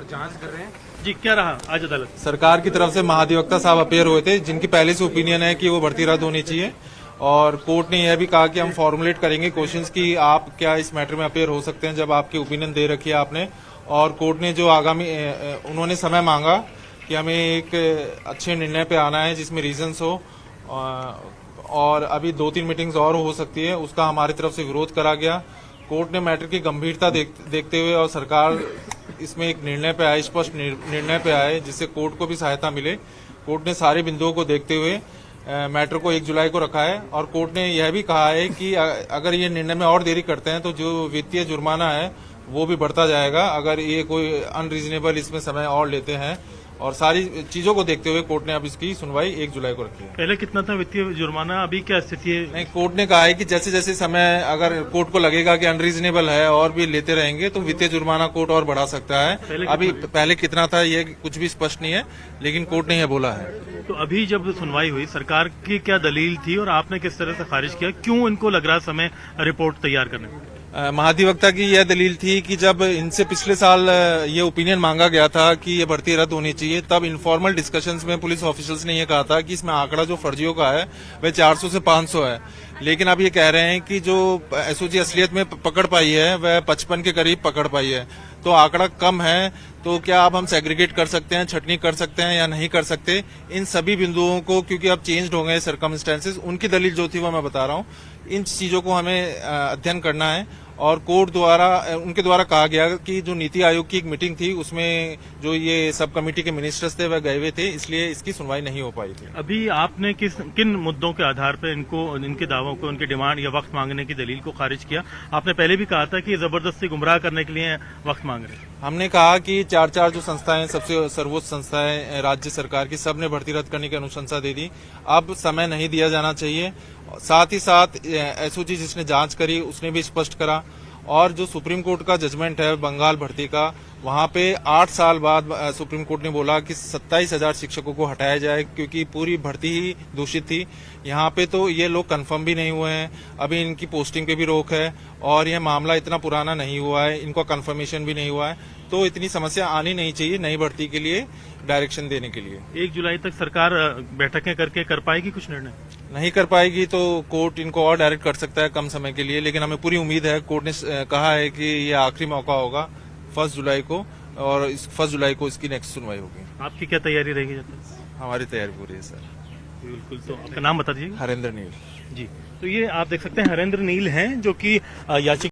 जांच कर रहे हैं। जी, क्या रहा आज अदालत? सरकार की तरफ से महाधिवक्ता साहब अपेयर हुए थे, जिनकी पहले से ओपिनियन है कि वो भर्ती रद्द होनी चाहिए, और कोर्ट ने यह भी कहा कि हम फॉर्मुलेट करेंगे क्वेश्चंस कि आप क्या इस मैटर में अपेयर हो सकते हैं जब आपकी ओपिनियन दे रखी है आपने। और कोर्ट ने जो आगामी उन्होंने समय मांगा कि हमें एक अच्छे निर्णय पे आना है जिसमें रीजंस हो, और अभी 2-3 मीटिंग्स और हो सकती है, उसका हमारी तरफ से विरोध करा गया। कोर्ट ने मैटर की गंभीरता देखते हुए और सरकार इसमें एक निर्णय पे आए, स्पष्ट निर्णय पे आए जिससे कोर्ट को भी सहायता मिले। कोर्ट ने सारे बिंदुओं को देखते हुए मैटर को 1 जुलाई को रखा है, और कोर्ट ने यह भी कहा है कि अगर ये निर्णय में और देरी करते हैं तो जो वित्तीय जुर्माना है वो भी बढ़ता जाएगा, अगर ये कोई अनरीजनेबल इसमें समय और लेते हैं। और सारी चीजों को देखते हुए कोर्ट ने अब इसकी सुनवाई 1 जुलाई को रखी है। पहले कितना था वित्तीय जुर्माना, अभी क्या स्थिति है? नहीं, कोर्ट ने कहा है कि जैसे जैसे समय अगर कोर्ट को लगेगा कि अनरीजनेबल है और भी लेते रहेंगे तो वित्तीय जुर्माना कोर्ट और बढ़ा सकता है। पहले कितना था ये कुछ भी स्पष्ट नहीं है, लेकिन कोर्ट ने यह बोला है। तो अभी जब सुनवाई हुई, सरकार की क्या दलील थी और आपने किस तरह से खारिज किया? क्यों इनको लग रहा समय रिपोर्ट तैयार करने में? महाधिवक्ता की यह दलील थी कि जब इनसे पिछले साल ये ओपिनियन मांगा गया था कि ये भर्ती रद्द होनी चाहिए, तब इनफॉर्मल डिस्कशंस में पुलिस ऑफिशियल्स ने यह कहा था कि इसमें आंकड़ा जो फर्जियों का है वह 400 से 500 है। लेकिन अब ये कह रहे हैं कि जो एसओजी असलियत में पकड़ पाई है वह 55 के करीब पकड़ पाई है, तो आंकड़ा कम है। तो क्या अब हम सेग्रीगेट कर सकते हैं, छटनी कर सकते हैं या नहीं कर सकते? इन सभी बिंदुओं को, क्योंकि अब चेंज हो गए सर्कमस्टेंसेस, उनकी दलील जो थी वो मैं बता रहा हूँ। इन चीजों को हमें अध्ययन करना है, और कोर्ट द्वारा उनके द्वारा कहा गया कि जो नीति आयोग की एक मीटिंग थी उसमें जो ये सब कमेटी के मिनिस्टर्स थे वह गए हुए थे, इसलिए इसकी सुनवाई नहीं हो पाई थी। अभी आपने किन मुद्दों के आधार पर इनके दावों को, उनके डिमांड या वक्त मांगने की दलील को खारिज किया? आपने पहले भी कहा था कि जबरदस्ती गुमराह करने के लिए वक्त मांग रहे हैं। हमने कहा कि 4 जो संस्थाएं, सबसे सर्वोच्च संस्थाएं राज्य सरकार की, सबने भर्ती रद्द करने की अनुशंसा दे दी। अब समय नहीं दिया जाना चाहिए। साथ ही साथ एसओजी जिसने जांच करी उसने भी स्पष्ट करा, और जो सुप्रीम कोर्ट का जजमेंट है बंगाल भर्ती का, वहां पे 8 साल बाद सुप्रीम कोर्ट ने बोला कि 27,000 शिक्षकों को हटाया जाए, क्योंकि पूरी भर्ती ही दूषित थी। यहाँ पे तो ये लोग कंफर्म भी नहीं हुए हैं, अभी इनकी पोस्टिंग पे भी रोक है, और यह मामला इतना पुराना नहीं हुआ है, इनका कंफर्मेशन भी नहीं हुआ है, तो इतनी समस्या आनी नहीं चाहिए नई भर्ती के लिए डायरेक्शन देने के लिए। 1 जुलाई तक सरकार बैठकें करके कर पाएगी कुछ निर्णय? नहीं कर पाएगी तो कोर्ट इनको और डायरेक्ट कर सकता है कम समय के लिए, लेकिन हमें पूरी उम्मीद है। कोर्ट ने कहा है कि ये आखिरी मौका होगा 1 जुलाई को, और इस 1 जुलाई को इसकी नेक्स्ट सुनवाई होगी। आपकी क्या तैयारी रहेगी जब तक? हमारी तैयारी पूरी है सर। बिल्कुल। तो आपका नाम बता दीजिए। हरेंद्र नील। जी, तो ये आप देख सकते हैं हरेंद्र नील हैं, जो कि याचिका